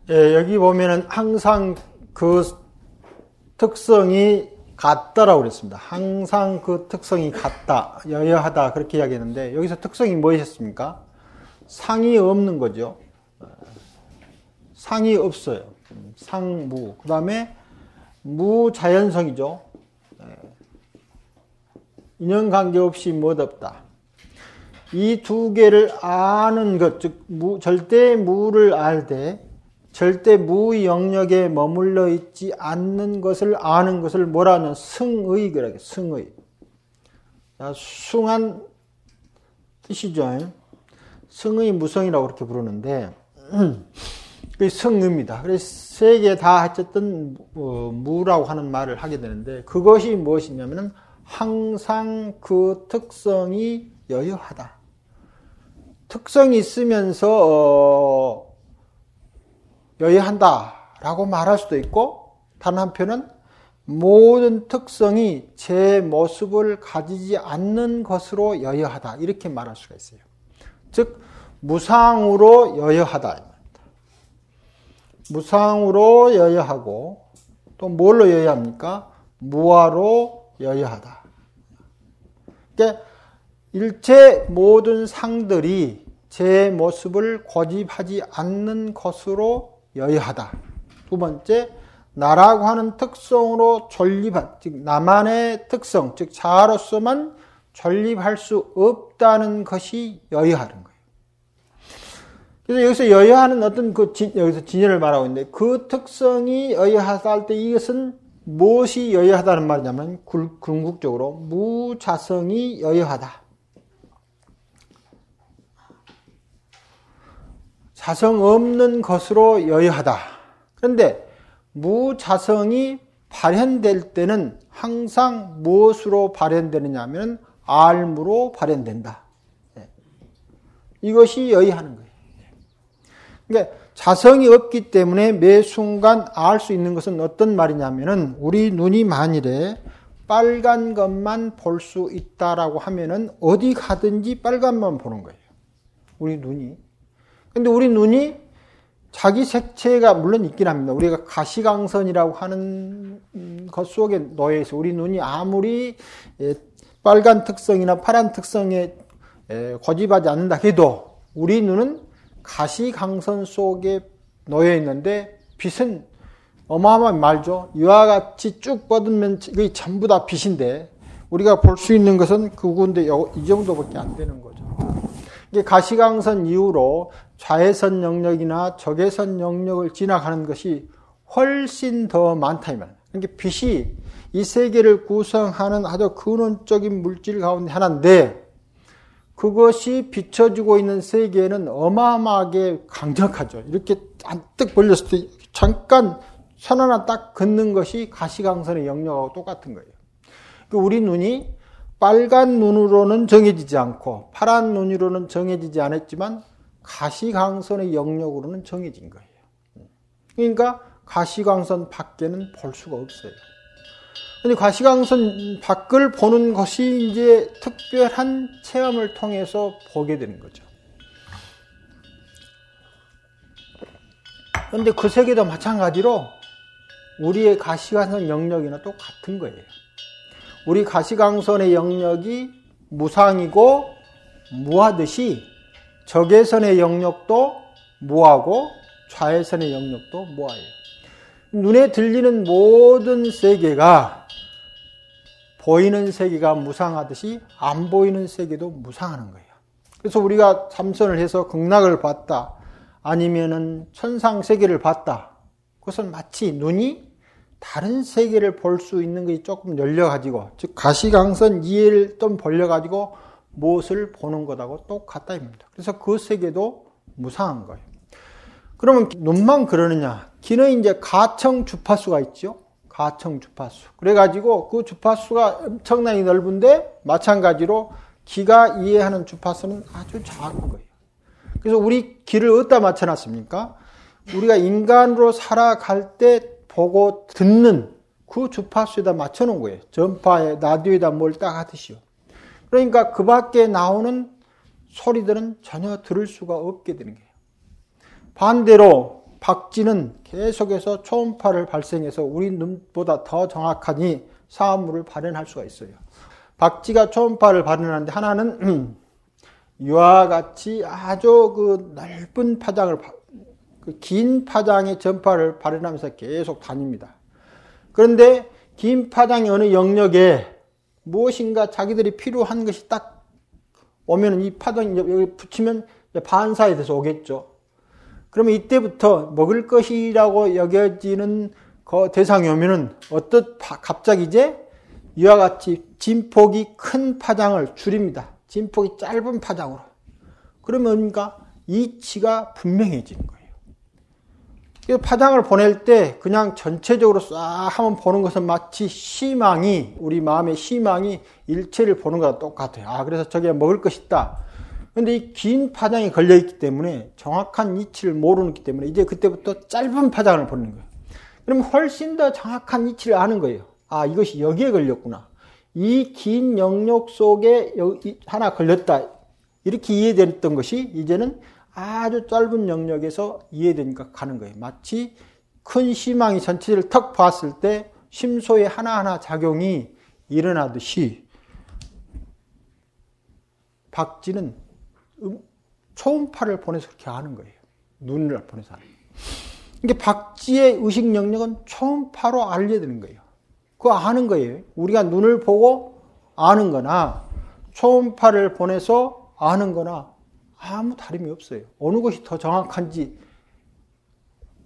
예, 여기 보면은 항상 그 특성이 같다라고 그랬습니다. 항상 그 특성이 같다, 여여하다 그렇게 이야기했는데 여기서 특성이 무엇이었습니까? 상이 없는 거죠. 상이 없어요. 상무. 그 다음에 무자연성이죠. 인연관계 없이 못 없다. 이 두 개를 아는 것, 즉 절대무를 알 때 절대무 영역에 머물러 있지 않는 것을 아는 것을 뭐라 하냐? 승의, 그러게 승의. 숭한 뜻이죠. 승의 무성이라고 그렇게 부르는데 그 승의입니다. 그래서 세 개 다 어쨌든 무라고 하는 말을 하게 되는데 그것이 무엇이냐면은 항상 그 특성이 여여하다. 특성이 있으면서 여여한다라고 말할 수도 있고 다른 한편은 모든 특성이 제 모습을 가지지 않는 것으로 여여하다 이렇게 말할 수가 있어요. 즉 무상으로 여여하다. 무상으로 여여하고 또 뭘로 여여합니까? 무아로 여여하다. 그러니까 일체 모든 상들이 제 모습을 고집하지 않는 것으로 여여하다. 두 번째, 나라고 하는 특성으로 존립한, 즉 나만의 특성, 즉 자아로서만 존립할 수 없다는 것이 여여하는 거예요. 그래서 여기서 여여하는 어떤 여기서 진열을 말하고 있는데 그 특성이 여여하다 할 때 이것은 무엇이 여여하다는 말이냐면 궁극적으로 무자성이 여여하다. 자성 없는 것으로 여여하다. 그런데 무자성이 발현될 때는 항상 무엇으로 발현되느냐 하면 알무로 발현된다. 이것이 여여하는 거예요. 그러니까 자성이 없기 때문에 매 순간 알 수 있는 것은 어떤 말이냐면은 우리 눈이 만일에 빨간 것만 볼 수 있다라고 하면은 어디 가든지 빨간만 보는 거예요. 우리 눈이. 근데 우리 눈이 자기 색채가 물론 있긴 합니다. 우리가 가시광선이라고 하는 것 속에 놓여 있어. 우리 눈이 아무리 빨간 특성이나 파란 특성에 고집하지 않는다 해도 우리 눈은 가시광선 속에 놓여 있는데 빛은 어마어마한 말죠. 이와 같이 쭉 뻗으면 이게 전부 다 빛인데 우리가 볼 수 있는 것은 그건데 이 정도밖에 안 되는 거죠. 이게 가시광선 이후로 좌회선 영역이나 적외선 영역을 지나가는 것이 훨씬 더 많다 이 말이에요. 그러니까 빛이 이 세계를 구성하는 아주 근원적인 물질 가운데 하나인데 그것이 비춰지고 있는 세계는 어마어마하게 강력하죠. 이렇게 잔뜩 벌렸을 때 잠깐 선 하나 딱 긋는 것이 가시광선의 영역하고 똑같은 거예요. 우리 눈이 빨간 눈으로는 정해지지 않고 파란 눈으로는 정해지지 않았지만 가시광선의 영역으로는 정해진 거예요. 그러니까 가시광선 밖에는 볼 수가 없어요. 근데 가시광선 밖을 보는 것이 이제 특별한 체험을 통해서 보게 되는 거죠. 그런데 그 세계도 마찬가지로 우리의 가시광선 영역이나 똑같은 거예요. 우리 가시광선의 영역이 무상이고 무하듯이 적외선의 영역도 무하고 좌회선의 영역도 무하예요. 눈에 들리는 모든 세계가 보이는 세계가 무상하듯이 안 보이는 세계도 무상하는 거예요. 그래서 우리가 참선을 해서 극락을 봤다 아니면은 천상 세계를 봤다. 그것은 마치 눈이 다른 세계를 볼 수 있는 것이 조금 열려가지고 즉 가시광선 이해를 좀 벌려가지고 무엇을 보는 것하고 똑같다 입니다. 그래서 그 세계도 무상한 거예요. 그러면 눈만 그러느냐? 귀는 이제 가청 주파수가 있죠. 가청 주파수. 그래가지고 그 주파수가 엄청나게 넓은데 마찬가지로 귀가 이해하는 주파수는 아주 작은 거예요. 그래서 우리 귀를 어디다 맞춰놨습니까? 우리가 인간으로 살아갈 때 보고 듣는 그 주파수에다 맞춰놓은 거예요. 전파에, 라디오에다 뭘 딱 하듯이요. 그러니까 그 밖에 나오는 소리들은 전혀 들을 수가 없게 되는 거예요. 반대로 박쥐는 계속해서 초음파를 발생해서 우리 눈보다 더 정확하니 사물을 발현할 수가 있어요. 박쥐가 초음파를 발현하는데 하나는 이와 같이 아주 그 넓은 파장을, 그 긴 파장의 전파를 발현하면서 계속 다닙니다. 그런데 긴 파장이 어느 영역에 무엇인가 자기들이 필요한 것이 딱 오면 이 파장이 여기 붙이면 반사에 돼서 오겠죠. 그러면 이때부터 먹을 것이라고 여겨지는 그 대상이 오면은 갑자기 이제 이와 같이 진폭이 큰 파장을 줄입니다. 진폭이 짧은 파장으로. 그러면 뭔가 이치가 분명해지는 거예요. 그래서 파장을 보낼 때 그냥 전체적으로 싹 한번 보는 것은 마치 시망이, 우리 마음의 시망이 일체를 보는 것과 똑같아요. 그래서 저게 먹을 것이 있다. 그런데 이 긴 파장이 걸려있기 때문에 정확한 이치를 모르기 때문에 이제 그때부터 짧은 파장을 보는 거예요. 그럼 훨씬 더 정확한 이치를 아는 거예요. 이것이 여기에 걸렸구나. 이 긴 영역 속에 하나 걸렸다. 이렇게 이해됐던 것이 이제는 아주 짧은 영역에서 이해되니까 가는 거예요. 마치 큰 시망이 전체를 턱 봤을 때 심소의 하나하나 작용이 일어나듯이 박쥐는 초음파를 보내서 그렇게 아는 거예요. 눈을 보내서 아는 거예요. 그러니까 박쥐의 의식 영역은 초음파로 알려야 되는 거예요. 그거 아는 거예요. 우리가 눈을 보고 아는 거나 초음파를 보내서 아는 거나 아무 다름이 없어요. 어느 것이 더 정확한지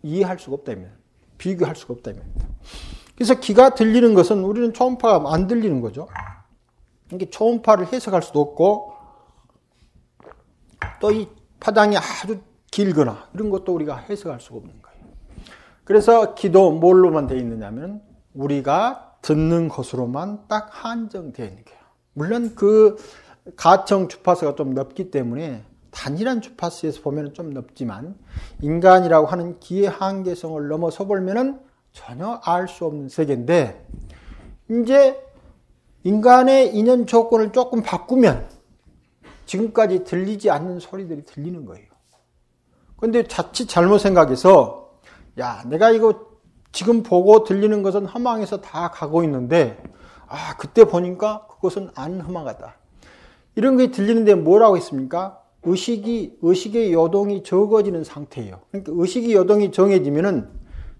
이해할 수가 없다면, 비교할 수가 없다면. 그래서 귀가 들리는 것은 우리는 초음파가 안 들리는 거죠. 이게 초음파를 해석할 수도 없고 또 이 파장이 아주 길거나 이런 것도 우리가 해석할 수가 없는 거예요. 그래서 귀도 뭘로만 되어 있느냐면 우리가 듣는 것으로만 딱 한정되어 있는 거예요. 물론 그 가청 주파수가 좀 넓기 때문에 단일한 주파수에서 보면 좀 넓지만 인간이라고 하는 귀의 한계성을 넘어서 보면은 전혀 알 수 없는 세계인데 이제 인간의 인연 조건을 조금 바꾸면 지금까지 들리지 않는 소리들이 들리는 거예요. 그런데 자칫 잘못 생각해서 내가 이거 지금 보고 들리는 것은 허망해서 다 가고 있는데 그때 보니까 그것은 안 허망하다. 이런 게 들리는데 뭐라고 했습니까? 의식의 요동이 적어지는 상태예요. 그러니까 의식의 요동이 정해지면은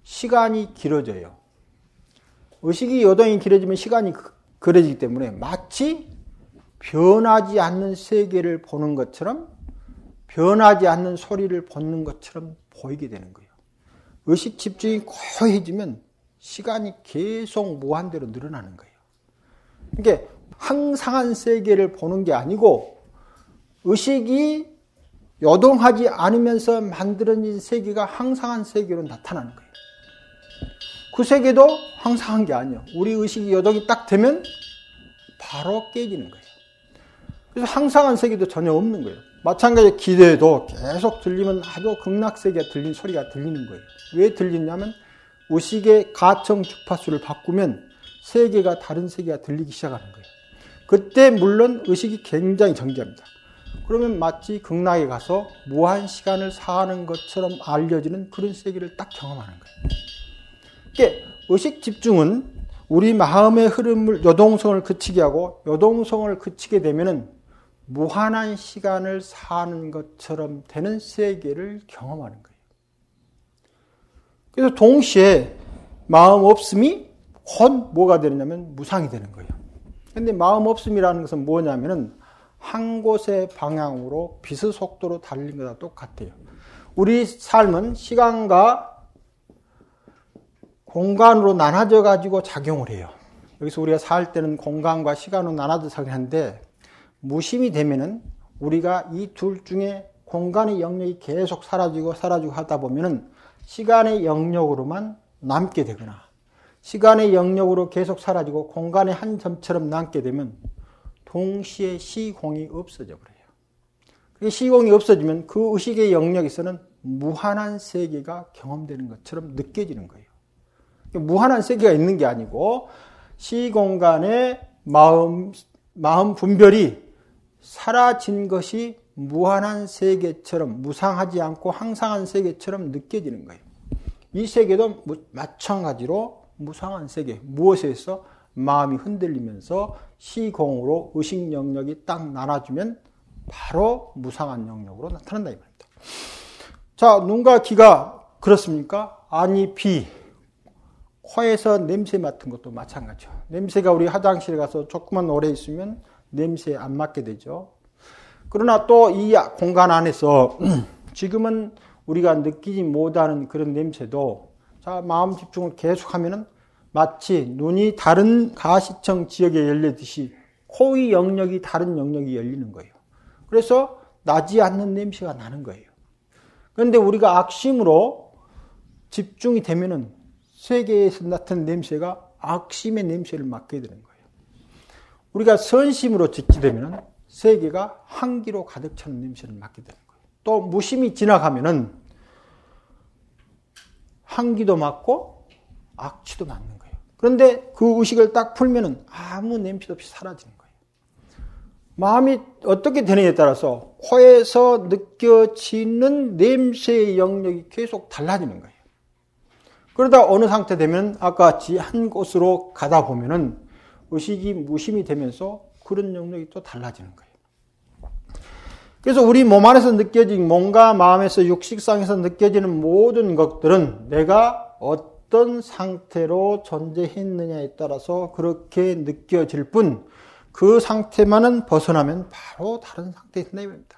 시간이 길어져요. 의식의 요동이 길어지면 시간이 길어지기 때문에 마치 변하지 않는 세계를 보는 것처럼 변하지 않는 소리를 듣는 것처럼 보이게 되는 거예요. 의식 집중이 고요해지면 시간이 계속 무한대로 늘어나는 거예요. 그러니까 항상한 세계를 보는 게 아니고 의식이 요동하지 않으면서 만들어진 세계가 항상한 세계로 나타나는 거예요. 그 세계도 항상한 게 아니에요. 우리 의식이 요동이 딱 되면 바로 깨지는 거예요. 그래서 항상한 세계도 전혀 없는 거예요. 마찬가지로 기대도 계속 들리면 아주 극락세계가 들린 소리가 들리는 거예요. 왜 들리냐면 의식의 가청 주파수를 바꾸면 세계가 다른 세계가 들리기 시작하는 거예요. 그때 물론 의식이 굉장히 정지합니다. 그러면 마치 극락에 가서 무한 시간을 사는 것처럼 알려지는 그런 세계를 딱 경험하는 거예요. 그러니까 의식 집중은 우리 마음의 흐름을 요동성을 그치게 하고 요동성을 그치게 되면은 무한한 시간을 사는 것처럼 되는 세계를 경험하는 거예요. 그래서 동시에 마음 없음이 곧 뭐가 되느냐면 무상이 되는 거예요. 그런데 마음 없음이라는 것은 뭐냐면은 한 곳의 방향으로 빛의 속도로 달리는 것과 똑같아요. 우리 삶은 시간과 공간으로 나눠져 가지고 작용을 해요. 여기서 우리가 살 때는 공간과 시간으로 나눠져 작용하는데 무심이 되면은 우리가 이 둘 중에 공간의 영역이 계속 사라지고 하다 보면은 시간의 영역으로만 남게 되거나 시간의 영역으로 계속 사라지고 공간의 한 점처럼 남게 되면 동시에 시공이 없어져 버려요. 시공이 없어지면 그 의식의 영역에서는 무한한 세계가 경험되는 것처럼 느껴지는 거예요. 무한한 세계가 있는 게 아니고 시공간의 마음 분별이 사라진 것이 무한한 세계처럼, 무상하지 않고 항상한 세계처럼 느껴지는 거예요. 이 세계도 마찬가지로 무상한 세계, 무엇에서 마음이 흔들리면서 시공으로 의식 영역이 딱 나눠주면 바로 무상한 영역으로 나타난다 이 말입니다. 자, 눈과 귀가 그렇습니까? 아니, 비. 코에서 냄새 맡은 것도 마찬가지죠. 냄새가 우리 화장실에 가서 조금만 오래 있으면 냄새에 안 맡게 되죠. 그러나 또 이 공간 안에서 지금은 우리가 느끼지 못하는 그런 냄새도 자, 마음 집중을 계속하면은 마치 눈이 다른 가시청 지역에 열리듯이 코의 영역이 다른 영역이 열리는 거예요. 그래서 나지 않는 냄새가 나는 거예요. 그런데 우리가 악심으로 집중이 되면은 세계에서 나타난 냄새가 악심의 냄새를 맡게 되는 거예요. 우리가 선심으로 집중되면은 세계가 한기로 가득 차는 냄새를 맡게 되는 거예요. 또 무심히 지나가면은 한기도 맡고 악취도 맡는 거예요. 그런데 그 의식을 딱 풀면은 아무 냄새도 없이 사라지는 거예요. 마음이 어떻게 되느냐에 따라서 코에서 느껴지는 냄새의 영역이 계속 달라지는 거예요. 그러다 어느 상태 되면 아까 같이 한 곳으로 가다 보면은 의식이 무심히 되면서 그런 영역이 또 달라지는 거예요. 그래서 우리 몸 안에서 느껴진 몸과 마음에서 육식상에서 느껴지는 모든 것들은 내가 어떤 상태로 존재했느냐에 따라서 그렇게 느껴질 뿐 그 상태만은 벗어나면 바로 다른 상태에 된답니다.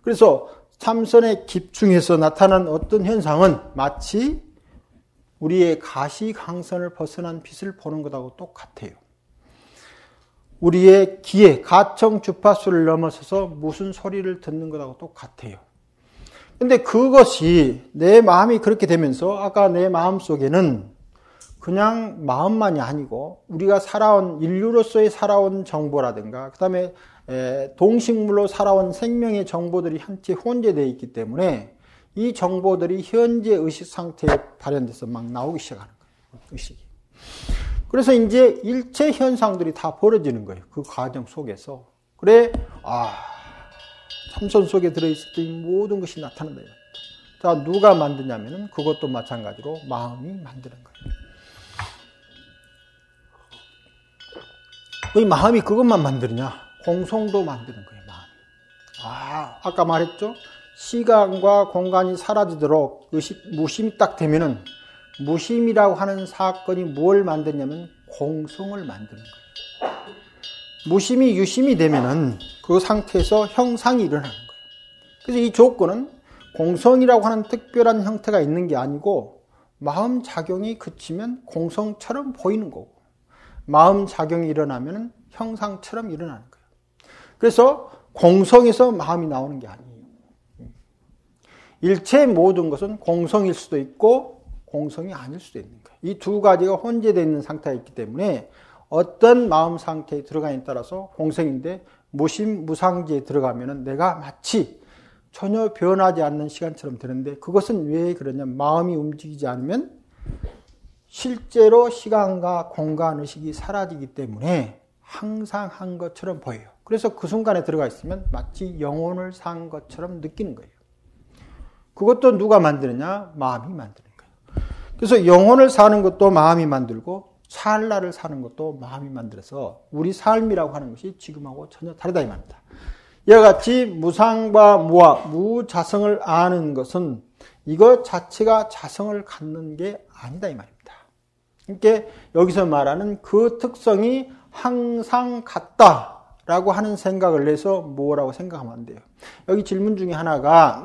그래서 참선에 집중해서 나타난 어떤 현상은 마치 우리의 가시광선을 벗어난 빛을 보는 것하고 똑같아요. 우리의 귀에 가청 주파수를 넘어서서 무슨 소리를 듣는 것하고 똑같아요. 근데 그것이 내 마음이 그렇게 되면서 아까 내 마음 속에는 그냥 마음만이 아니고 우리가 살아온 인류로서의 살아온 정보라든가 그다음에 동식물로 살아온 생명의 정보들이 한채 혼재되어 있기 때문에 이 정보들이 현재 의식 상태에 발현돼서 막 나오기 시작하는 거예요. 의식이. 그래서 이제 일체 현상들이 다 벌어지는 거예요. 그 과정 속에서. 그래, 참선 속에 들어있을 때 이 모든 것이 나타난다. 자, 누가 만드냐면은 그것도 마찬가지로 마음이 만드는 거예요. 이 마음이 그것만 만드느냐? 공성도 만드는 거예요, 마음이. 아까 말했죠? 시간과 공간이 사라지도록 무심이 딱 되면은 무심이라고 하는 사건이 뭘 만드냐면 공성을 만드는 거예요. 무심이 유심이 되면은 그 상태에서 형상이 일어나는 거예요. 그래서 이 조건은 공성이라고 하는 특별한 형태가 있는 게 아니고 마음 작용이 그치면 공성처럼 보이는 거고 마음 작용이 일어나면 형상처럼 일어나는 거예요. 그래서 공성에서 마음이 나오는 게 아니에요. 일체의 모든 것은 공성일 수도 있고 공성이 아닐 수도 있는 거예요. 이 두 가지가 혼재되어 있는 상태가 있기 때문에 어떤 마음 상태에 들어가냐에 따라서 공성인데 무심, 무상지에 들어가면 내가 마치 전혀 변하지 않는 시간처럼 되는데 그것은 왜 그러냐면 마음이 움직이지 않으면 실제로 시간과 공간 의식이 사라지기 때문에 항상 한 것처럼 보여요. 그래서 그 순간에 들어가 있으면 마치 영혼을 산 것처럼 느끼는 거예요. 그것도 누가 만드느냐? 마음이 만드는 거예요. 그래서 영혼을 사는 것도 마음이 만들고 찰나를 사는 것도 마음이 만들어서 우리 삶이라고 하는 것이 지금하고 전혀 다르다 이 말입니다. 이와 같이 무상과 무와 무자성을 아는 것은 이것 자체가 자성을 갖는 게 아니다 이 말입니다. 그러니까 여기서 말하는 그 특성이 항상 같다라고 하는 생각을 내서 뭐라고 생각하면 안 돼요. 여기 질문 중에 하나가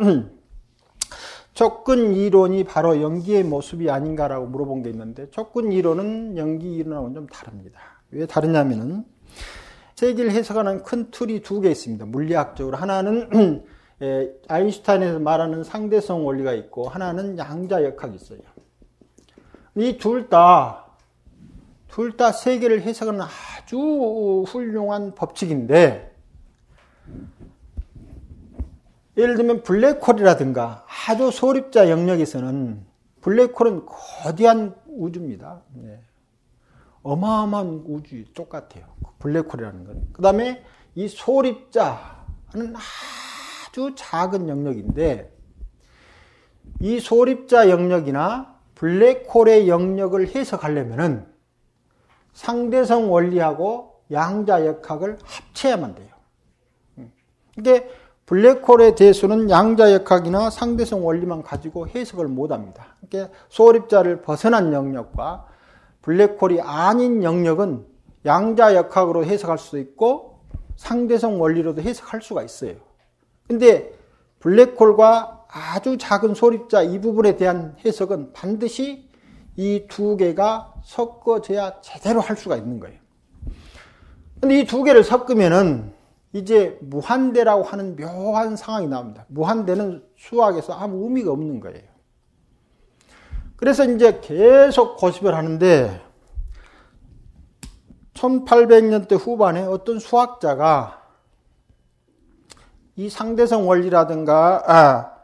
촉근 이론이 바로 연기의 모습이 아닌가라고 물어본 게 있는데 촉근 이론은 연기 이론하고는 좀 다릅니다. 왜 다르냐면은 세계를 해석하는 큰 틀이 두 개 있습니다. 물리학적으로 하나는 아인슈타인에서 말하는 상대성 원리가 있고 하나는 양자역학이 있어요. 이 둘 다 세계를 해석하는 아주 훌륭한 법칙인데 예를 들면 블랙홀이라든가 아주 소립자 영역에서는 블랙홀은 거대한 우주입니다. 어마어마한 우주 똑같아요. 블랙홀이라는 건. 그 다음에 이 소립자는 아주 작은 영역인데 이 소립자 영역이나 블랙홀의 영역을 해석하려면은 상대성 원리하고 양자역학을 합쳐야만 돼요. 이게 블랙홀에 대해서는 양자역학이나 상대성 원리만 가지고 해석을 못합니다. 그러니까 소립자를 벗어난 영역과 블랙홀이 아닌 영역은 양자역학으로 해석할 수도 있고 상대성 원리로도 해석할 수가 있어요. 근데 블랙홀과 아주 작은 소립자 이 부분에 대한 해석은 반드시 이 두 개가 섞어져야 제대로 할 수가 있는 거예요. 근데 이 두 개를 섞으면은 이제 무한대라고 하는 묘한 상황이 나옵니다. 무한대는 수학에서 아무 의미가 없는 거예요. 그래서 이제 계속 고집을 하는데 1800년대 후반에 어떤 수학자가 이 상대성 원리라든가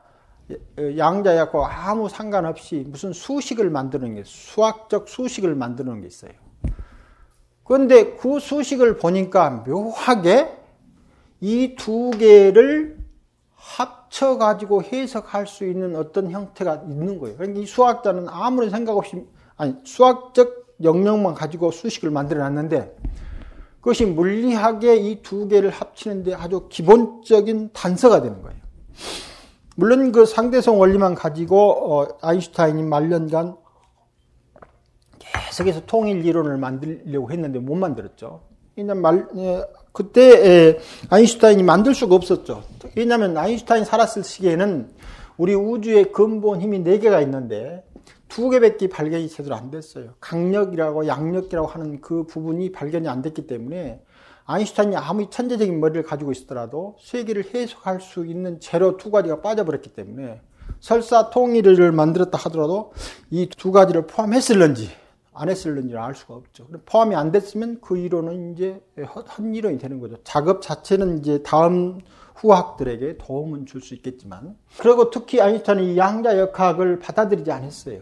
양자역학과 아무 상관없이 무슨 수식을 만드는 게 수학적 수식을 만드는 게 있어요. 그런데 그 수식을 보니까 묘하게 이 두 개를 합쳐가지고 해석할 수 있는 어떤 형태가 있는 거예요. 그러니까 이 수학자는 아무런 생각 없이, 수학적 영역만 가지고 수식을 만들어 놨는데 그것이 물리학의 이 두 개를 합치는데 아주 기본적인 단서가 되는 거예요. 물론 그 상대성 원리만 가지고 아인슈타인이 말년간 계속해서 통일 이론을 만들려고 했는데 못 만들었죠. 그때 아인슈타인이 만들 수가 없었죠. 왜냐하면 아인슈타인 살았을 시기에는 우리 우주의 근본 힘이 4개가 있는데 2개밖에 발견이 제대로 안 됐어요. 강력이라고 양력이라고 하는 그 부분이 발견이 안 됐기 때문에 아인슈타인이 아무리 천재적인 머리를 가지고 있더라도 세계를 해석할 수 있는 재료 2가지가 빠져버렸기 때문에 설사 통일을 만들었다 하더라도 이 2가지를 포함했을는지 안 했을는지를 알 수가 없죠. 포함이 안 됐으면 그 이론은 이제 헛 이론이 되는 거죠. 작업 자체는 이제 다음 후학들에게 도움은 줄 수 있겠지만. 그리고 특히 아인슈타인이 양자역학을 받아들이지 않았어요.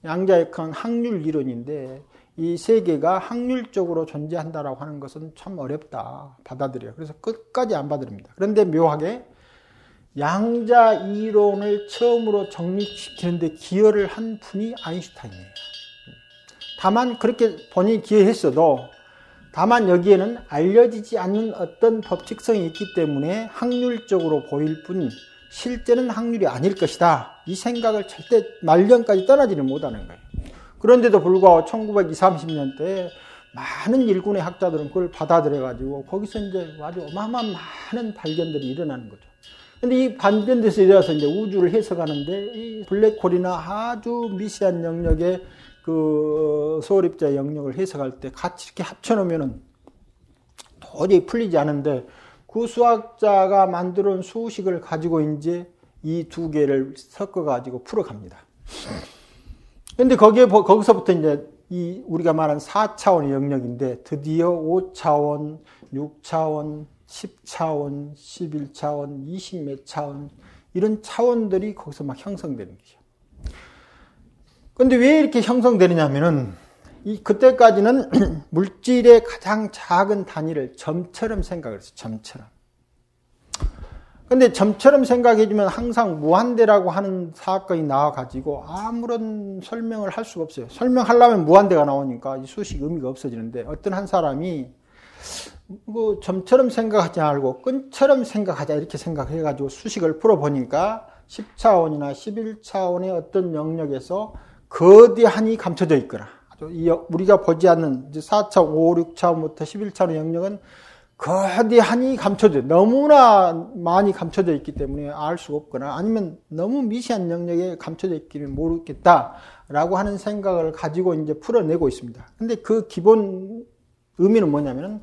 양자역학은 확률 이론인데 이 세계가 확률적으로 존재한다라고 하는 것은 참 어렵다. 받아들여요. 그래서 끝까지 안 받아들입니다. 그런데 묘하게 양자 이론을 처음으로 정립시키는데 기여를 한 분이 아인슈타인이에요. 다만 그렇게 본인이 기여했어도 다만 여기에는 알려지지 않는 어떤 법칙성이 있기 때문에 확률적으로 보일 뿐 실제는 확률이 아닐 것이다. 이 생각을 절대 말년까지 떠나지는 못하는 거예요. 그런데도 불구하고 1920, 30년대에 많은 일군의 학자들은 그걸 받아들여가지고 거기서 이제 아주 어마어마한 많은 발견들이 일어나는 거죠. 근데 이 발견돼서 일어나서 이제 우주를 해석하는데 이 블랙홀이나 아주 미세한 영역의 그 소립자 영역을 해석할 때 같이 이렇게 합쳐놓으면은 도저히 풀리지 않은데 그 수학자가 만들어 온 수식을 가지고 이제 이 2개를 섞어가지고 풀어갑니다. 근데 거기서부터 이제 이 우리가 말한 4차원의 영역인데 드디어 5차원, 6차원, 10차원, 11차원, 20몇 차원 이런 차원들이 거기서 막 형성되는 거죠. 근데 왜 이렇게 형성되느냐면은 그때까지는 물질의 가장 작은 단위를 점처럼 생각을 했어요. 점처럼. 근데 점처럼 생각해주면 항상 무한대라고 하는 사건이 나와가지고 아무런 설명을 할 수가 없어요. 설명하려면 무한대가 나오니까 이 수식 의미가 없어지는데 어떤 한 사람이 뭐 점처럼 생각하지 말고 끈처럼 생각하자 이렇게 생각해가지고 수식을 풀어보니까 10차원이나 11차원의 어떤 영역에서 거대한이 감춰져 있거나 우리가 보지 않는 4차원, 5, 6차원부터 11차원의 영역은 거대한이 감춰져 너무나 많이 감춰져 있기 때문에 알 수가 없거나 아니면 너무 미세한 영역에 감춰져 있기는 모르겠다라고 하는 생각을 가지고 이제 풀어내고 있습니다. 근데 그 기본 의미는 뭐냐면은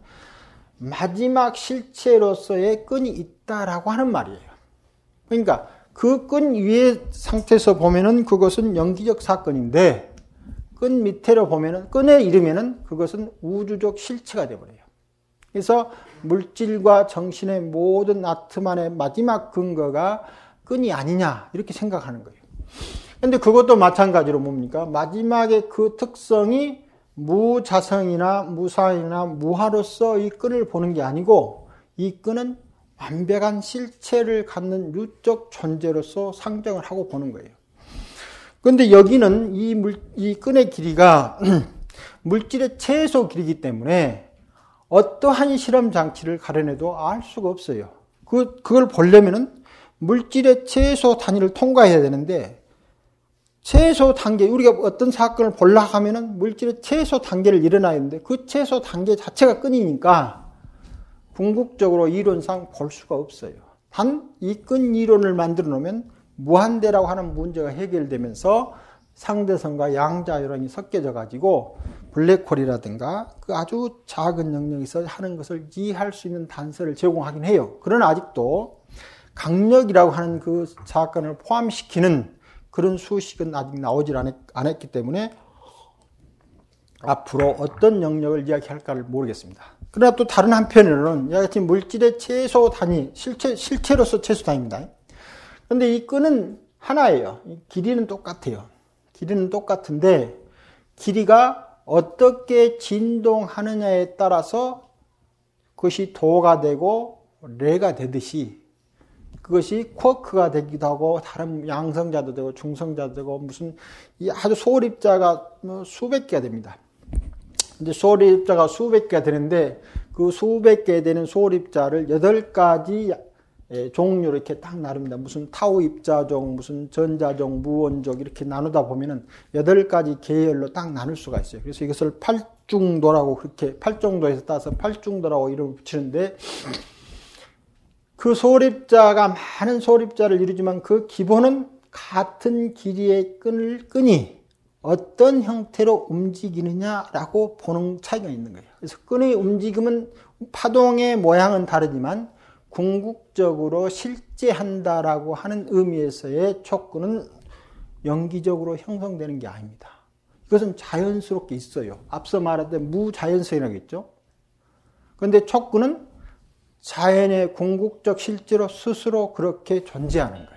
마지막 실체로서의 끈이 있다라고 하는 말이에요. 그러니까 그 끈 위의 상태에서 보면은 그것은 영기적 사건인데 끈 밑으로 보면은 끈에 이르면은 그것은 우주적 실체가 되어버려요. 그래서 물질과 정신의 모든 아트만의 마지막 근거가 끈이 아니냐 이렇게 생각하는 거예요. 그런데 그것도 마찬가지로 뭡니까? 마지막에 그 특성이 무자성이나 무상이나 무하로서 이 끈을 보는 게 아니고 이 끈은 완벽한 실체를 갖는 유적 존재로서 상정을 하고 보는 거예요. 그런데 여기는 이 끈의 길이가 물질의 최소 길이기 때문에 어떠한 실험 장치를 가려내도 알 수가 없어요. 그걸 보려면은 물질의 최소 단위를 통과해야 되는데, 최소 단계, 우리가 어떤 사건을 보려고 하면은 물질의 최소 단계를 일어나야 되는데, 그 최소 단계 자체가 끈이니까 궁극적으로 이론상 볼 수가 없어요. 단 이 끈 이론을 만들어 놓으면 무한대라고 하는 문제가 해결되면서 상대성과 양자요령이 섞여져 가지고 블랙홀이라든가 그 아주 작은 영역에서 하는 것을 이해할 수 있는 단서를 제공하긴 해요. 그러나 아직도 강력이라고 하는 그 사건을 포함시키는 그런 수식은 아직 나오질 않았기 때문에 앞으로 어떤 영역을 이야기할까를 모르겠습니다. 그러나 또 다른 한편으로는 이와 같이 물질의 최소 단위, 실체로서 최소 단위입니다. 그런데 이 끈은 하나예요. 길이는 똑같아요. 길이는 똑같은데 길이가 어떻게 진동하느냐에 따라서 그것이 도가 되고 레가 되듯이 그것이 쿼크가 되기도 하고 다른 양성자도 되고 중성자도 되고 무슨 아주 소립자가 수백 개가 됩니다. 근데 소립자가 수백 개가 되는데 그 수백 개 되는 소립자를 8가지 종류로 이렇게 딱 나눕니다. 무슨 타우 입자종, 무슨 전자종, 무원종 이렇게 나누다 보면은 8가지 계열로 딱 나눌 수가 있어요. 그래서 이것을 팔중도라고 그렇게 팔중도에서 따서 팔중도라고 이름을 붙이는데 그 소립자가 많은 소립자를 이루지만 그 기본은 같은 길이의 끈이 어떤 형태로 움직이느냐라고 보는 차이가 있는 거예요. 그래서 끈의 움직임은 파동의 모양은 다르지만 궁극적으로 실제한다라고 하는 의미에서의 촉구는 영기적으로 형성되는 게 아닙니다. 이것은 자연스럽게 있어요. 앞서 말했던 무자연성이라고 했죠. 그런데 촉구는 자연의 궁극적 실제로 스스로 그렇게 존재하는 거예요.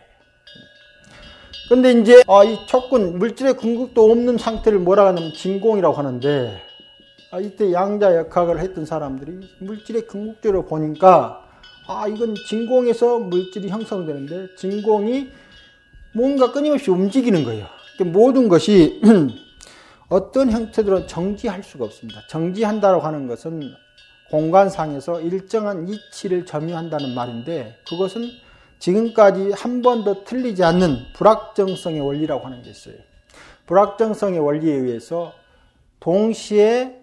그런데 이제 이 촉근, 물질의 궁극도 없는 상태를 뭐라고 하냐면 진공이라고 하는데 이때 양자역학을 했던 사람들이 물질의 궁극적으로 보니까 이건 진공에서 물질이 형성되는데 진공이 뭔가 끊임없이 움직이는 거예요. 모든 것이 어떤 형태로 정지할 수가 없습니다. 정지한다고 하는 것은 공간상에서 일정한 이치를 점유한다는 말인데 그것은 지금까지 한 번도 틀리지 않는 불확정성의 원리라고 하는 게 있어요. 불확정성의 원리에 의해서 동시에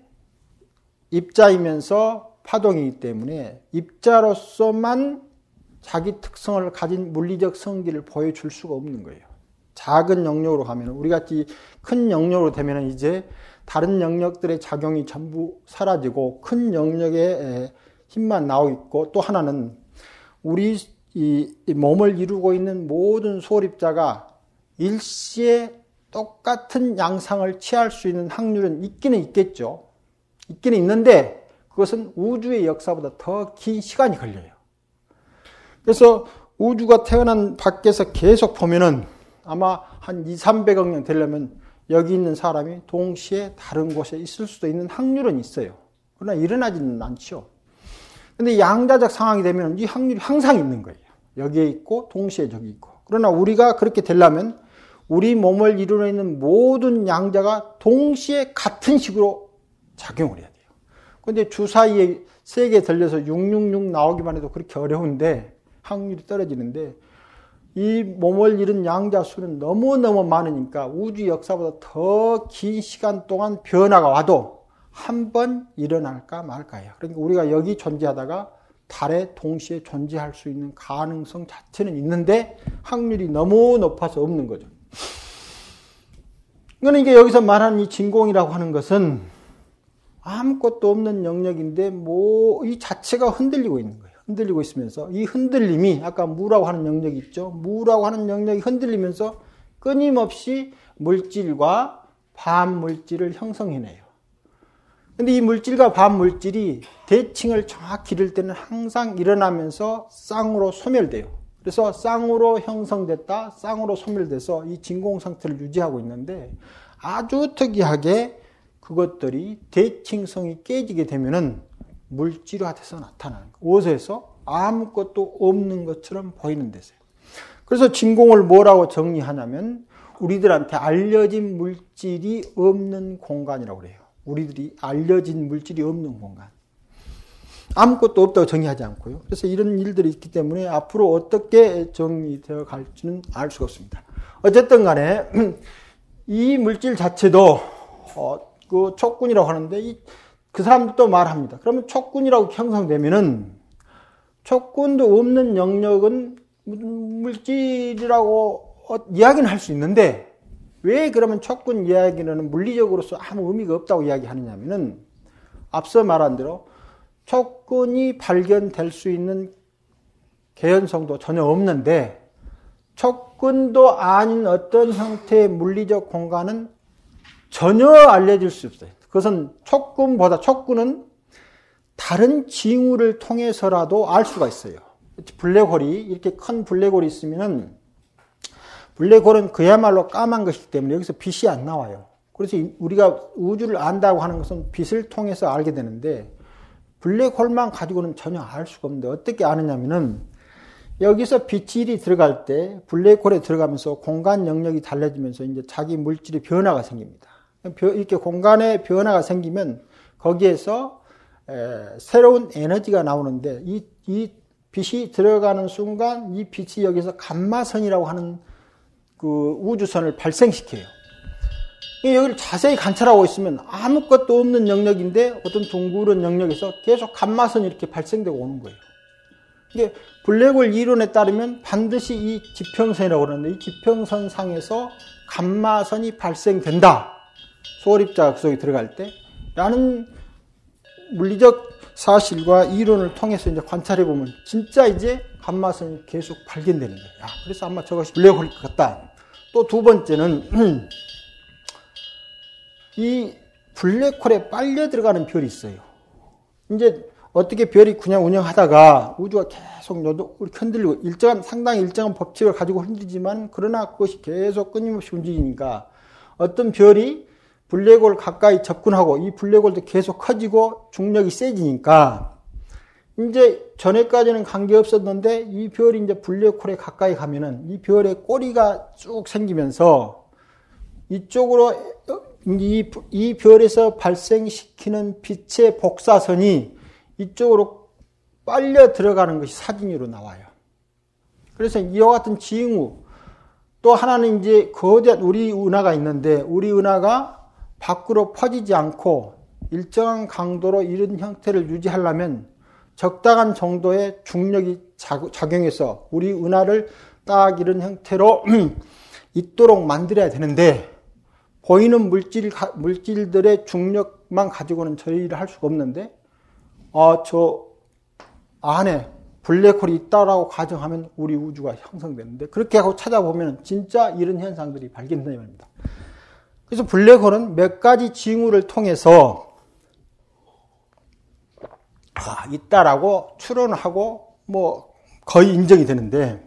입자이면서 파동이기 때문에 입자로서만 자기 특성을 가진 물리적 성질을 보여줄 수가 없는 거예요. 작은 영역으로 가면 우리같이 큰 영역으로 되면 이제 다른 영역들의 작용이 전부 사라지고 큰 영역의 힘만 나오고 있고 또 하나는 우리 이 몸을 이루고 있는 모든 소립자가 일시에 똑같은 양상을 취할 수 있는 확률은 있기는 있겠죠. 있기는 있는데 그것은 우주의 역사보다 더 긴 시간이 걸려요. 그래서 우주가 태어난 밖에서 계속 보면은 아마 한 200~300억 년 되려면 여기 있는 사람이 동시에 다른 곳에 있을 수도 있는 확률은 있어요. 그러나 일어나지는 않죠. 그런데 양자적 상황이 되면 이 확률이 항상 있는 거예요. 여기에 있고 동시에 저기 있고. 그러나 우리가 그렇게 되려면 우리 몸을 이루고 있는 모든 양자가 동시에 같은 식으로 작용을 해야 돼요. 그런데 주사위에 3개 들려서 666 나오기만 해도 그렇게 어려운데 확률이 떨어지는데 이 몸을 이룬 양자 수는 너무너무 많으니까 우주 역사보다 더 긴 시간 동안 변화가 와도 한 번 일어날까 말까요. 그러니까 우리가 여기 존재하다가 달에 동시에 존재할 수 있는 가능성 자체는 있는데 확률이 너무 높아서 없는 거죠. 그러니까 여기서 말하는 이 진공이라고 하는 것은 아무것도 없는 영역인데 이 자체가 흔들리고 있는 거예요. 흔들리고 있으면서 이 흔들림이 아까 무라고 하는 영역이 있죠. 무라고 하는 영역이 흔들리면서 끊임없이 물질과 반물질을 형성해내요. 근데 이 물질과 반물질이 대칭을 정확히 이룰 때는 항상 일어나면서 쌍으로 소멸돼요. 그래서 쌍으로 형성됐다, 쌍으로 소멸돼서 이 진공 상태를 유지하고 있는데 아주 특이하게 그것들이 대칭성이 깨지게 되면은 물질화돼서 나타나는 거예요. 어디서? 아무것도 없는 것처럼 보이는 데서요. 그래서 진공을 뭐라고 정의하냐면 우리들한테 알려진 물질이 없는 공간이라고 그래요. 우리들이 알려진 물질이 없는 공간. 아무것도 없다고 정의하지 않고요. 그래서 이런 일들이 있기 때문에 앞으로 어떻게 정의되어 갈지는 알 수가 없습니다. 어쨌든 간에 이 물질 자체도 그 촉군이라고 하는데 그 사람들도 말합니다. 그러면 촉군이라고 형성되면은 촉군도 없는 영역은 물질이라고 이야기는 할 수 있는데 왜 그러면 촉군 이야기는 물리적으로서 아무 의미가 없다고 이야기하느냐면은 앞서 말한 대로 촉군이 발견될 수 있는 개연성도 전혀 없는데 촉군도 아닌 어떤 형태의 물리적 공간은 전혀 알려질 수 없어요. 그것은 촉군은 다른 징후를 통해서라도 알 수가 있어요. 블랙홀이 이렇게 큰 블랙홀이 있으면은 블랙홀은 그야말로 까만 것이기 때문에 여기서 빛이 안 나와요. 그래서 우리가 우주를 안다고 하는 것은 빛을 통해서 알게 되는데 블랙홀만 가지고는 전혀 알 수가 없는데 어떻게 아느냐면은 여기서 빛이 들어갈 때 블랙홀에 들어가면서 공간 영역이 달라지면서 이제 자기 물질의 변화가 생깁니다. 이렇게 공간에 변화가 생기면 거기에서 새로운 에너지가 나오는데 이 빛이 들어가는 순간 이 빛이 여기서 감마선이라고 하는 그 우주선을 발생시켜요. 여기를 자세히 관찰하고 있으면 아무것도 없는 영역인데 어떤 둥그런 영역에서 계속 감마선이 이렇게 발생되고 오는 거예요. 이게 블랙홀 이론에 따르면 반드시 이 지평선이라고 그러는데 이 지평선 상에서 감마선이 발생된다. 소립자가 그 속에 들어갈 때 라는 물리적 사실과 이론을 통해서 이제 관찰해 보면 진짜 이제 감마선이 계속 발견되는 거예요. 그래서 아마 저것이 블랙홀일 것 같다. 또 두 번째는 이 블랙홀에 빨려 들어가는 별이 있어요. 이제 어떻게 별이 그냥 운영하다가 우주가 계속 흔들리고 상당히 일정한 법칙을 가지고 흔들리지만 그러나 그것이 계속 끊임없이 움직이니까 어떤 별이 블랙홀 가까이 접근하고 이 블랙홀도 계속 커지고 중력이 세지니까 이제 전에까지는 관계없었는데 이 별이 이제 블랙홀에 가까이 가면은 이 별의 꼬리가 쭉 생기면서 이쪽으로 이 별에서 발생시키는 빛의 복사선이 이쪽으로 빨려 들어가는 것이 사진으로 나와요. 그래서 이와 같은 징후, 또 하나는 이제 거대한 우리 은하가 있는데 우리 은하가 밖으로 퍼지지 않고 일정한 강도로 이런 형태를 유지하려면 적당한 정도의 중력이 작용해서 우리 은하를 딱 이런 형태로 있도록 만들어야 되는데 보이는 물질들의 중력만 가지고는 저희를 할 수가 없는데 저 안에 블랙홀이 있다라고 가정하면 우리 우주가 형성되는데 그렇게 하고 찾아보면 진짜 이런 현상들이 발견된다는 말입니다. 그래서 블랙홀은 몇 가지 징후를 통해서 있다라고 추론하고 거의 인정이 되는데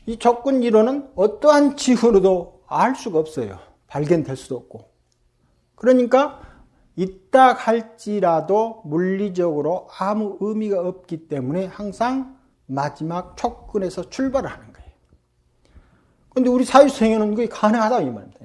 이 촉군 이론은 어떠한 징후로도 알 수가 없어요. 발견될 수도 없고. 그러니까 있다 할지라도 물리적으로 아무 의미가 없기 때문에 항상 마지막 촉군에서 출발을 하는 거예요. 그런데 우리 사유성에는 그게 가능하다 이 말입니다.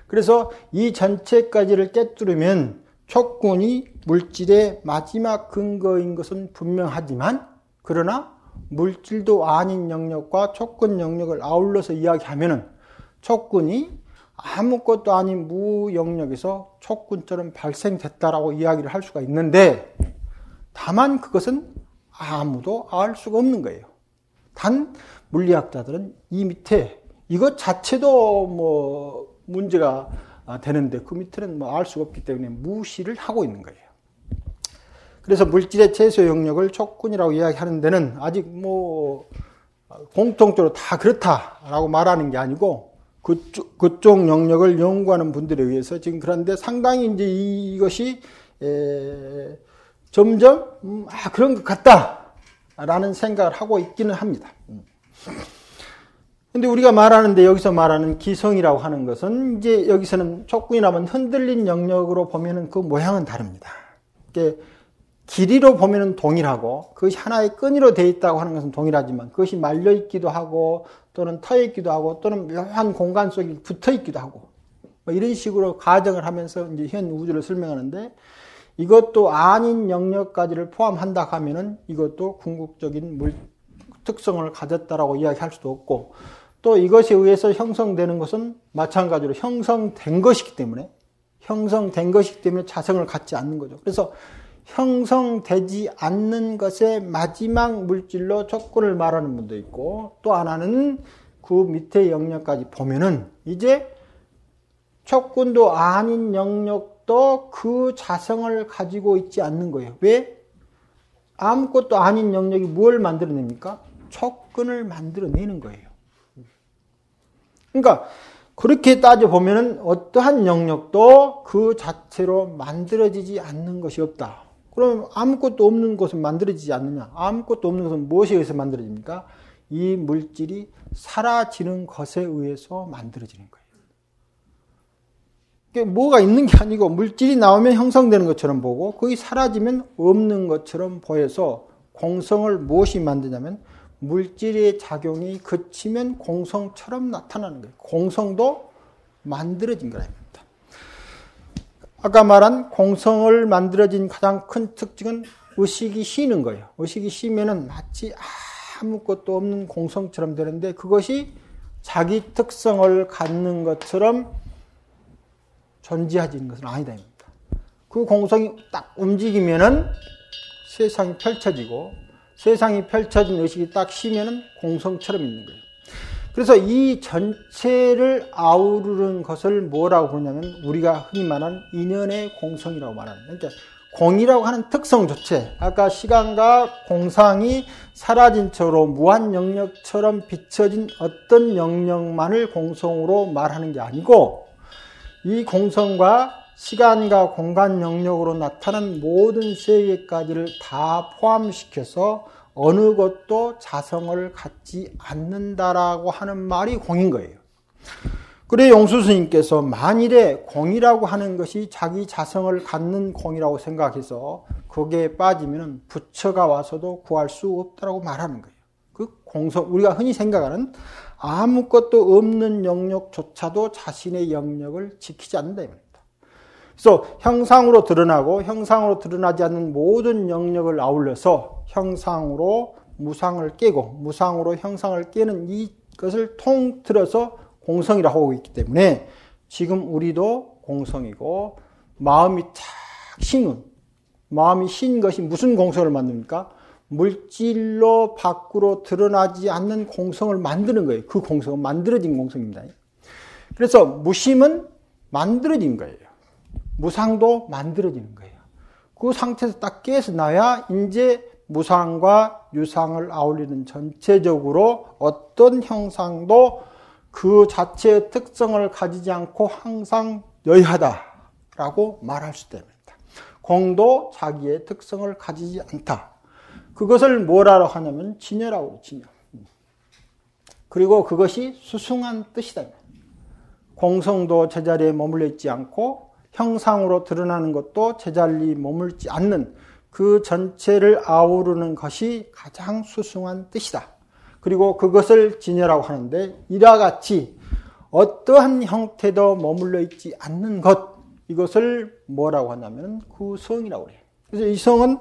그래서 이 전체까지를 꿰뚫으면 촉군이 물질의 마지막 근거인 것은 분명하지만 그러나 물질도 아닌 영역과 촉군 영역을 아울러서 이야기하면 촉군이 아무것도 아닌 무영역에서 촉군처럼 발생됐다라고 이야기를 할 수가 있는데 다만 그것은 아무도 알 수가 없는 거예요. 단 물리학자들은 이 밑에 이것 자체도 문제가 되는데 그 밑에는 알 수가 없기 때문에 무시를 하고 있는 거예요. 그래서 물질의 최소 영역을 촉군이라고 이야기하는 데는 아직 공통적으로 다 그렇다라고 말하는 게 아니고 그쪽 영역을 연구하는 분들에 의해서 지금 그런데 상당히 이제 이것이 점점 그런 것 같다라는 생각을 하고 있기는 합니다. 근데 우리가 말하는데 여기서 말하는 기성이라고 하는 것은 이제 여기서는 촉군이라면 흔들린 영역으로 보면은 그 모양은 다릅니다. 길이로 보면은 동일하고 그것이 하나의 끈으로 되어 있다고 하는 것은 동일하지만 그것이 말려 있기도 하고 또는 터여 있기도 하고 또는 묘한 공간 속에 붙어 있기도 하고 뭐 이런 식으로 가정을 하면서 이제 현 우주를 설명하는데 이것도 아닌 영역까지를 포함한다 하면은 이것도 궁극적인 특성을 가졌다라고 이야기할 수도 없고 또 이것에 의해서 형성되는 것은 마찬가지로 형성된 것이기 때문에 자성을 갖지 않는 거죠. 그래서 형성되지 않는 것의 마지막 물질로 조건을 말하는 분도 있고 또 하나는 그 밑에 영역까지 보면은 이제 조건도 아닌 영역도 그 자성을 가지고 있지 않는 거예요. 왜? 아무것도 아닌 영역이 뭘 만들어냅니까? 조건을 만들어내는 거예요. 그러니까 그렇게 따져보면은 어떠한 영역도 그 자체로 만들어지지 않는 것이 없다. 그럼 아무것도 없는 것은 만들어지지 않느냐? 아무것도 없는 것은 무엇에 의해서 만들어집니까? 이 물질이 사라지는 것에 의해서 만들어지는 거예요. 그게 뭐가 있는 게 아니고 물질이 나오면 형성되는 것처럼 보고 거기 사라지면 없는 것처럼 보여서 공성을 무엇이 만드냐면 물질의 작용이 그치면 공성처럼 나타나는 거예요. 공성도 만들어진 거랍니다. 아까 말한 공성을 만들어진 가장 큰 특징은 의식이 쉬는 거예요. 의식이 쉬면은 마치 아무것도 없는 공성처럼 되는데 그것이 자기 특성을 갖는 것처럼 존재하지는 것은 아니다. 그 공성이 딱 움직이면은 세상이 펼쳐지고 세상이 펼쳐진 의식이 딱 쉬면은 공성처럼 있는 거예요. 그래서 이 전체를 아우르는 것을 뭐라고 부르냐면 우리가 흔히 말하는 인연의 공성이라고 말하는 거예요. 그러니까 공이라고 하는 특성 자체, 아까 시간과 공상이 사라진 채로 무한 영역처럼 비춰진 어떤 영역만을 공성으로 말하는 게 아니고 이 공성과 시간과 공간 영역으로 나타난 모든 세계까지를 다 포함시켜서 어느 것도 자성을 갖지 않는다라고 하는 말이 공인 거예요. 그래 용수 스님께서 만일에 공이라고 하는 것이 자기 자성을 갖는 공이라고 생각해서 거기에 빠지면 부처가 와서도 구할 수 없다라고 말하는 거예요. 그 공성, 우리가 흔히 생각하는 아무것도 없는 영역조차도 자신의 영역을 지키지 않는다. 그래서 형상으로 드러나고 형상으로 드러나지 않는 모든 영역을 아울러서 형상으로 무상을 깨고 무상으로 형상을 깨는 이것을 통틀어서 공성이라고 하고 있기 때문에 지금 우리도 공성이고 마음이 탁 쉬는 마음이 쉰 것이 무슨 공성을 만듭니까? 물질로 밖으로 드러나지 않는 공성을 만드는 거예요. 그 공성은 만들어진 공성입니다. 그래서 무심은 만들어진 거예요. 무상도 만들어지는 거예요. 그 상태에서 딱 깨어나야 이제 무상과 유상을 아울리는 전체적으로 어떤 형상도 그 자체의 특성을 가지지 않고 항상 여의하다라고 말할 수 있습니다. 공도 자기의 특성을 가지지 않다. 그것을 뭐라고 하냐면 진여라고 해요. 진여. 그리고 그것이 수승한 뜻이다. 공성도 제자리에 머물러 있지 않고 형상으로 드러나는 것도 제자리에 머물지 않는 그 전체를 아우르는 것이 가장 수승한 뜻이다. 그리고 그것을 진여라고 하는데 이와 같이 어떠한 형태도 머물러 있지 않는 것, 이것을 뭐라고 하냐면 그 성이라고 해요. 그래서 이 성은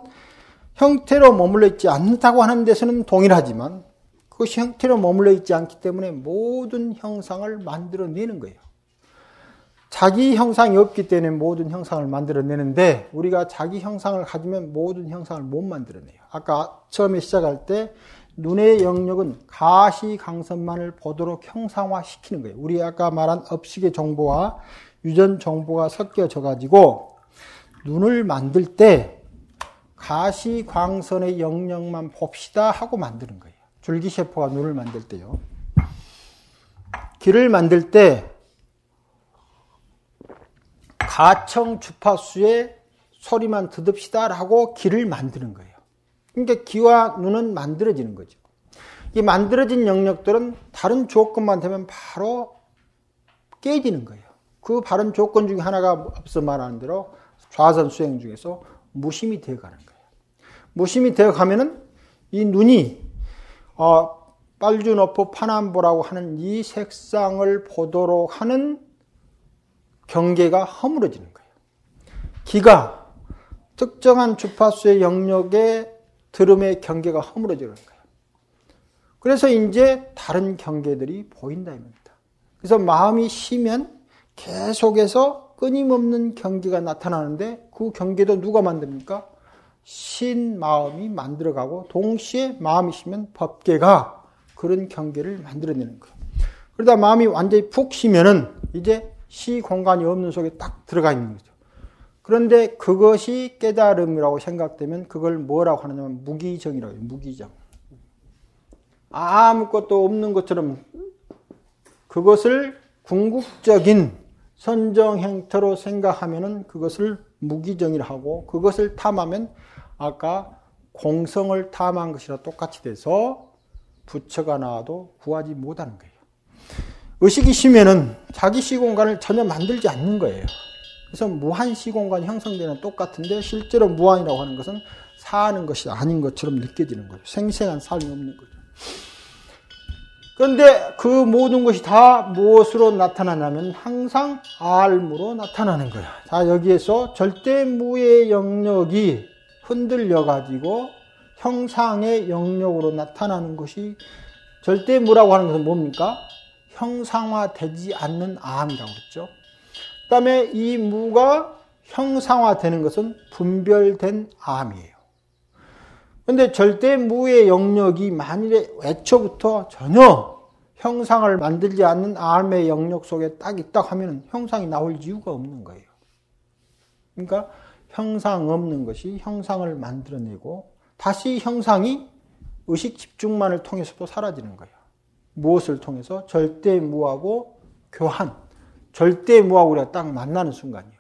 형태로 머물러 있지 않다고 하는 데서는 동일하지만 그것이 형태로 머물러 있지 않기 때문에 모든 형상을 만들어내는 거예요. 자기 형상이 없기 때문에 모든 형상을 만들어내는데 우리가 자기 형상을 가지면 모든 형상을 못 만들어내요. 아까 처음에 시작할 때 눈의 영역은 가시광선만을 보도록 형상화시키는 거예요. 우리 아까 말한 업식의 정보와 유전 정보가 섞여져 가지고 눈을 만들 때 가시광선의 영역만 봅시다 하고 만드는 거예요. 줄기세포가 눈을 만들 때요. 귀를 만들 때 가청 주파수의 소리만 듣읍시다라고 귀를 만드는 거예요. 그러니까 귀와 눈은 만들어지는 거죠. 이 만들어진 영역들은 다른 조건만 되면 바로 깨지는 거예요. 그 다른 조건 중에 하나가 앞서 말하는 대로 좌선 수행 중에서 무심이 되어가는 거예요. 무심히 되어 가면은 이 눈이 빨주노프 파남보라고 하는 이 색상을 보도록 하는 경계가 허물어지는 거예요. 귀가 특정한 주파수의 영역의 들음의 경계가 허물어지는 거예요. 그래서 이제 다른 경계들이 보인다 입니다. 그래서 마음이 쉬면 계속해서 끊임없는 경계가 나타나는데 그 경계도 누가 만듭니까? 신 마음이 만들어가고 동시에 마음이 쉬면 법계가 그런 경계를 만들어내는 거예요. 그러다 마음이 완전히 푹 쉬면은 이제 시 공간이 없는 속에 딱 들어가 있는 거죠. 그런데 그것이 깨달음이라고 생각되면 그걸 뭐라고 하느냐면 무기정이라고 해요. 무기정. 아무것도 없는 것처럼 그것을 궁극적인 선정 행태로 생각하면은 그것을 무기정이라 하고 그것을 탐하면 아까 공성을 탐한 것이랑 똑같이 돼서 부처가 나와도 구하지 못하는 거예요. 의식이 쉬면은 자기 시공간을 전혀 만들지 않는 거예요. 그래서 무한 시공간이 형성되는 똑같은데 실제로 무한이라고 하는 것은 사는 것이 아닌 것처럼 느껴지는 거죠. 생생한 삶이 없는 거죠. 그런데 그 모든 것이 다 무엇으로 나타나냐면 항상 알무로 나타나는 거야. 자, 여기에서 절대무의 영역이 흔들려가지고 형상의 영역으로 나타나는 것이 절대무라고 하는 것은 뭡니까? 형상화되지 않는 암이라고 그랬죠. 그 다음에 이 무가 형상화되는 것은 분별된 암이에요. 그런데 절대무의 영역이 만일에 애초부터 전혀 형상을 만들지 않는 암의 영역 속에 딱 있다 하면 형상이 나올 이유가 없는 거예요. 그러니까 형상 없는 것이 형상을 만들어내고 다시 형상이 의식 집중만을 통해서도 사라지는 거예요. 무엇을 통해서? 절대무하고 교한. 절대무하고 우리가 딱 만나는 순간이에요.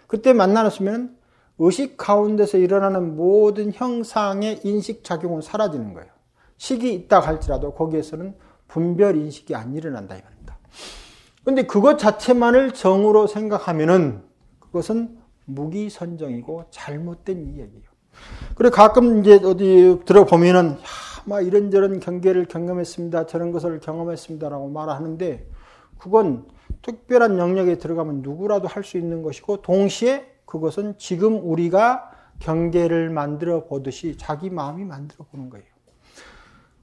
그때 만나는 의식 가운데서 일어나는 모든 형상의 인식작용은 사라지는 거예요. 식이 있다 할지라도 거기에서는 분별 인식이 안 일어난다 이 말입니다. 그런데 그것 자체만을 정으로 생각하면은 그것은 무기선정이고 잘못된 이야기예요. 그리고 가끔 이제 어디 들어보면은 막 이런저런 경계를 경험했습니다. 저런 것을 경험했습니다라고 말하는데 그건 특별한 영역에 들어가면 누구라도 할 수 있는 것이고 동시에 그것은 지금 우리가 경계를 만들어 보듯이 자기 마음이 만들어 보는 거예요.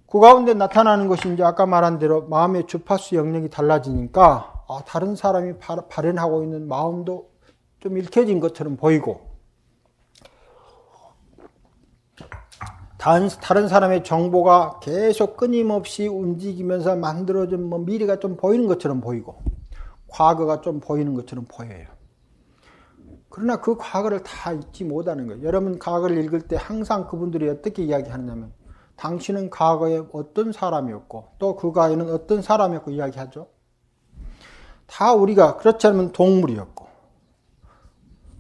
그 가운데 나타나는 것이 이제 아까 말한 대로 마음의 주파수 영역이 달라지니까 다른 사람이 발현하고 있는 마음도 좀 읽혀진 것처럼 보이고 다른 사람의 정보가 계속 끊임없이 움직이면서 만들어진 미래가 좀 보이는 것처럼 보이고 과거가 좀 보이는 것처럼 보여요. 그러나 그 과거를 다 잊지 못하는 거예요. 여러분 과거를 읽을 때 항상 그분들이 어떻게 이야기하냐면 당신은 과거에 어떤 사람이었고 또 그 과거에는 어떤 사람이었고 이야기하죠. 다 우리가 그렇지 않으면 동물이었고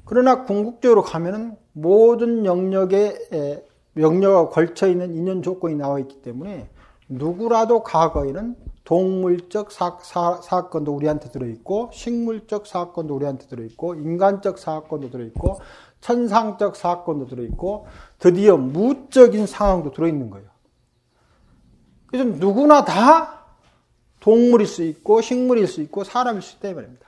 그러나 궁극적으로 가면은 모든 영역에 걸쳐있는 인연 조건이 나와 있기 때문에 누구라도 과거에는 동물적 사건도 우리한테 들어있고 식물적 사건도 우리한테 들어있고 인간적 사건도 들어있고 천상적 사건도 들어있고 드디어 무적인 상황도 들어있는 거예요. 그래서 누구나 다 동물일 수 있고 식물일 수 있고 사람일 수 있다 이 말입니다.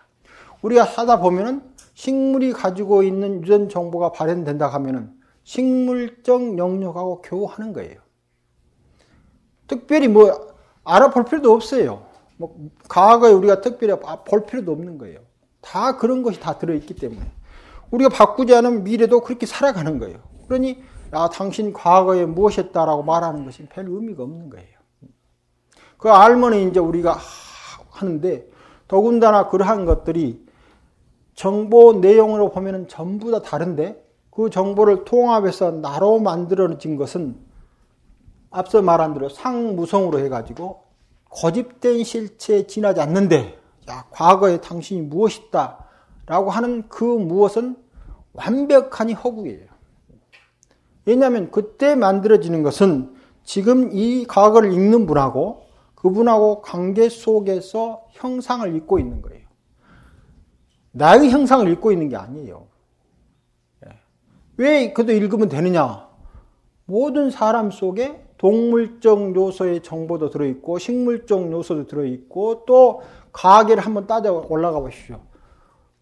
우리가 하다 보면은 식물이 가지고 있는 유전 정보가 발현된다 하면은 식물적 영역하고 교우하는 거예요. 특별히 알아볼 필요도 없어요. 과거에 우리가 특별히 볼 필요도 없는 거예요. 다 그런 것이 다 들어있기 때문에. 우리가 바꾸지 않으면 미래도 그렇게 살아가는 거예요. 그러니, 당신 과거에 무엇이었다라고 말하는 것이 별 의미가 없는 거예요. 그 알면은 이제 우리가 하는데, 더군다나 그러한 것들이 정보 내용으로 보면은 전부 다 다른데, 그 정보를 통합해서 나로 만들어진 것은 앞서 말한 대로 상무성으로 해가지고 고집된 실체에 지나지 않는데 과거에 당신이 무엇이다 라고 하는 그 무엇은 완벽하니 허구예요. 왜냐하면 그때 만들어지는 것은 지금 이 과거를 읽는 분하고 그분하고 관계 속에서 형상을 읽고 있는 거예요. 나의 형상을 읽고 있는 게 아니에요. 왜 그래도 읽으면 되느냐? 모든 사람 속에 동물적 요소의 정보도 들어있고 식물적 요소도 들어있고 또 가계를 한번 따져 올라가 보십시오.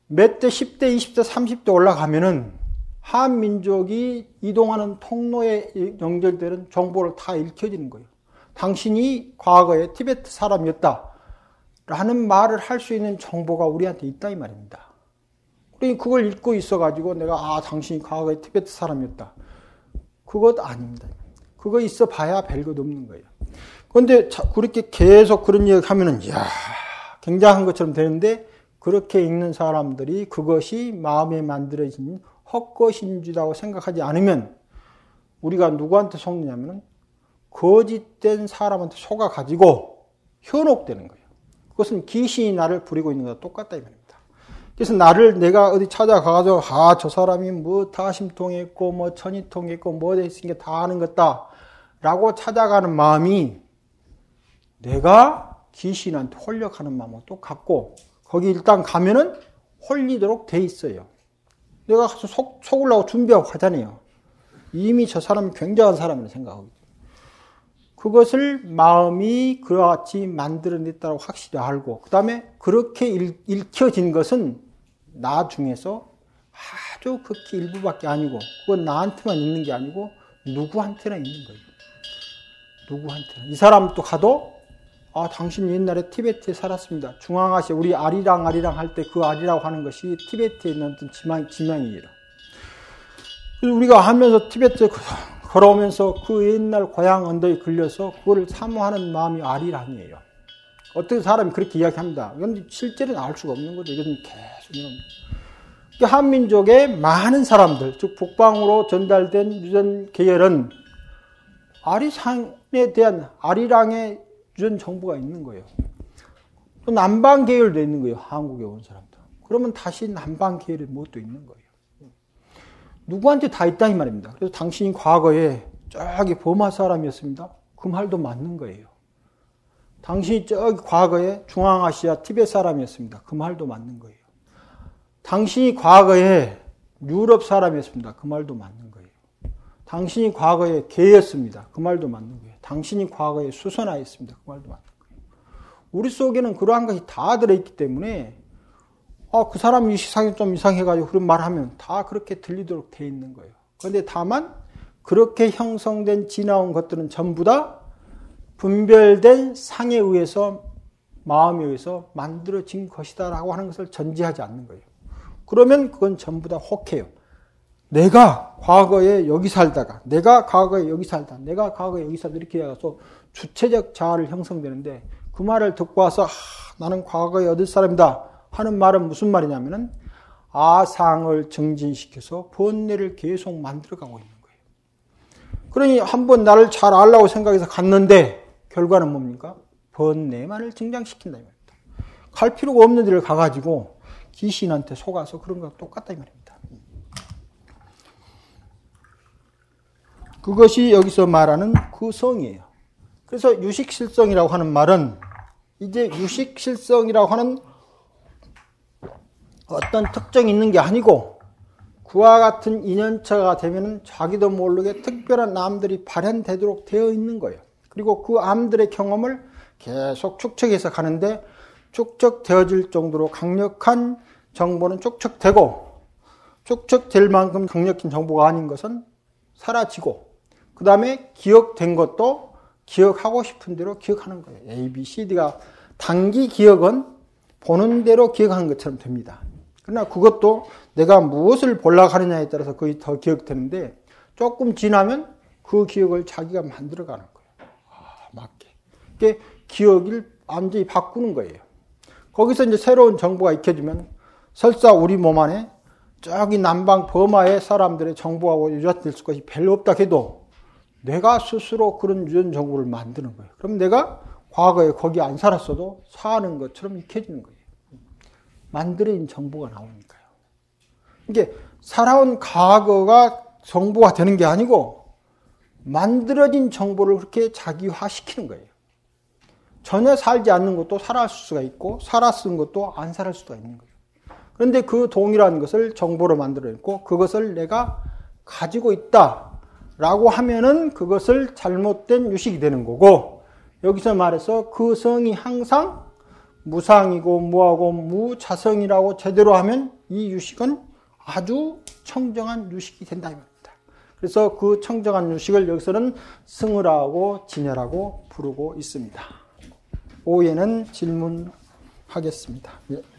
몇 대 10대, 20대, 30대 올라가면은 한민족이 이동하는 통로에 연결되는 정보를 다 읽혀지는 거예요. 당신이 과거에 티베트 사람이었다 라는 말을 할 수 있는 정보가 우리한테 있다 이 말입니다. 그러니 그걸 읽고 있어가지고 내가 당신이 과거에 티베트 사람이었다. 그것 아닙니다. 그거 있어 봐야 별것 없는 거예요. 그런데 그렇게 계속 그런 얘기 하면은 이야 굉장한 것처럼 되는데 그렇게 읽는 사람들이 그것이 마음에 만들어진 헛것인지라고 생각하지 않으면 우리가 누구한테 속느냐면 거짓된 사람한테 속아가지고 현혹되는 거예요. 그것은 귀신이 나를 부리고 있는 것과 똑같다 이 말입니다. 그래서 나를 내가 어디 찾아가서 저 사람이 뭐 다심통했고 뭐 천이통했고 뭐 됐으니까 다 아는 것다 라고 찾아가는 마음이 내가 귀신한테 홀려가는 마음하고 똑같고 거기 일단 가면은 홀리도록 돼 있어요. 내가 가서 속으려고 준비하고 가잖아요. 이미 저 사람이 굉장한 사람이라 생각하고 그것을 마음이 그같이 만들어냈다고 확실히 알고 그 다음에 그렇게 읽혀진 것은 나 중에서 아주 극히 일부밖에 아니고 그건 나한테만 있는 게 아니고 누구한테나 있는 거예요. 누구한테나. 이 사람 또 가도 당신 옛날에 티베트에 살았습니다. 중앙아시아 우리 아리랑 할 때 그 아리라고 하는 것이 티베트에 있는 어떤 지명이에요. 그래서 우리가 하면서 티베트에 걸어오면서 그 옛날 고향 언덕에 걸려서 그거를 사모하는 마음이 아리랑이에요. 어떤 사람이 그렇게 이야기합니다. 그런데 실제로는 알 수가 없는 거죠. 이것은 계속 이런. 한민족의 많은 사람들, 즉 북방으로 전달된 유전 계열은 아리상에 대한 아리랑의 유전 정보가 있는 거예요. 또 남방 계열도 있는 거예요. 한국에 온 사람들. 그러면 다시 남방 계열의 무엇도 있는 거예요. 누구한테 다 있다 이 말입니다. 그래서 당신이 과거에 저기 버마 사람이었습니다. 그 말도 맞는 거예요. 당신이 저기 과거에 중앙아시아 티베트 사람이었습니다. 그 말도 맞는 거예요. 당신이 과거에 유럽 사람이었습니다. 그 말도 맞는 거예요. 당신이 과거에 개였습니다. 그 말도 맞는 거예요. 당신이 과거에 수선화였습니다. 그 말도 맞는 거예요. 우리 속에는 그러한 것이 다 들어있기 때문에 그 사람 이상이 좀 이상해가지고 그런 말하면 다 그렇게 들리도록 돼 있는 거예요. 그런데 다만 그렇게 형성된 지나온 것들은 전부 다 분별된 상에 의해서 마음에 의해서 만들어진 것이다라고 하는 것을 전제하지 않는 거예요. 그러면 그건 전부 다 혹해요. 내가 과거에 여기 살다가 내가 과거에 여기 살다 내가 과거에 여기 살다 이렇게 해서 주체적 자아를 형성되는데 그 말을 듣고 와서 나는 과거에 어디 사람이다 하는 말은 무슨 말이냐면은 아상을 정진시켜서 번뇌를 계속 만들어가고 있는 거예요. 그러니 한번 나를 잘 알라고 생각해서 갔는데 결과는 뭡니까? 번뇌만을 증장시킨다 이 말입니다. 갈 필요가 없는 데를 가가지고 귀신한테 속아서 그런 거랑 똑같다 이 말입니다. 그것이 여기서 말하는 그 성이에요. 그래서 유식실성이라고 하는 말은 이제 유식실성이라고 하는 어떤 특정이 있는 게 아니고 그와 같은 인연처가 되면 자기도 모르게 특별한 암들이 발현되도록 되어 있는 거예요. 그리고 그 암들의 경험을 계속 축적해서 가는데 축적되어질 정도로 강력한 정보는 축적되고 축적될 만큼 강력한 정보가 아닌 것은 사라지고 그 다음에 기억된 것도 기억하고 싶은 대로 기억하는 거예요. A, B, C, D가 단기 기억은 보는 대로 기억하는 것처럼 됩니다. 그러나 그것도 내가 무엇을 보려고 하느냐에 따라서 거의 더 기억되는데 조금 지나면 그 기억을 자기가 만들어가는 거예요. 맞게. 이게 기억을 완전히 바꾸는 거예요. 거기서 이제 새로운 정보가 익혀지면 설사 우리 몸 안에 저기 남방 버마의 사람들의 정보하고 유전될 것이 별로 없다 해도 내가 스스로 그런 유전 정보를 만드는 거예요. 그럼 내가 과거에 거기 안 살았어도 사는 것처럼 익혀지는 거예요. 만들어진 정보가 나오니까요. 이게 살아온 과거가 정보가 되는 게 아니고 만들어진 정보를 그렇게 자기화시키는 거예요. 전혀 살지 않는 것도 살았을 수가 있고 살았은 것도 안 살았을 수가 있는 거예요. 그런데 그 동일한 것을 정보로 만들어냈고 그것을 내가 가지고 있다 라고 하면은 그것을 잘못된 유식이 되는 거고, 여기서 말해서 그 성이 항상 무상이고 무하고 무자성이라고 제대로 하면 이 유식은 아주 청정한 유식이 된다 이 말입니다. 그래서 그 청정한 유식을 여기서는 승을하고 진열하고 부르고 있습니다. 5회는 질문하겠습니다. 예.